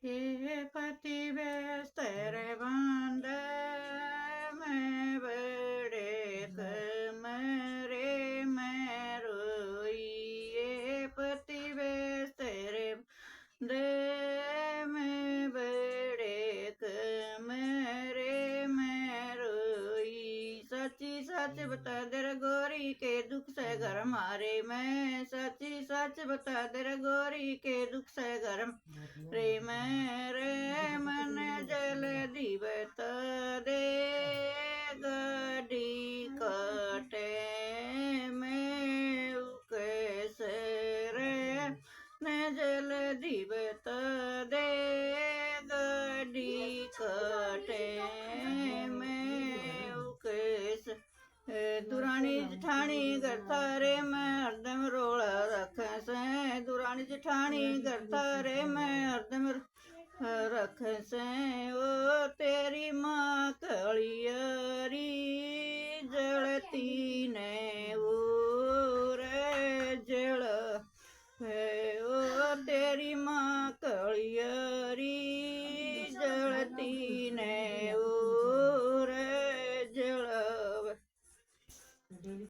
ये पति व्यस्त तेरे बंदे में बड़े कमरे में रोई। ये पति व्यस्त तेरे दे में बड़े कमरे में रोई। सच्ची सच बता दे रे गोरी के दुख से घर मारे। मैं सच्ची सच बता दे रे गोरी के दुख से घर रे मेरे मन जल दिवत दे गडी कटे में कैसे रे न जल दिवत दे गडी कटे में कैसे। दुरानी जठानी करता रे मैं हरदम रोला रखे से। दुरानी जठानी करता रे मैं हरदम रख से। ओ तेरी माँ कलियरी जलती ने वो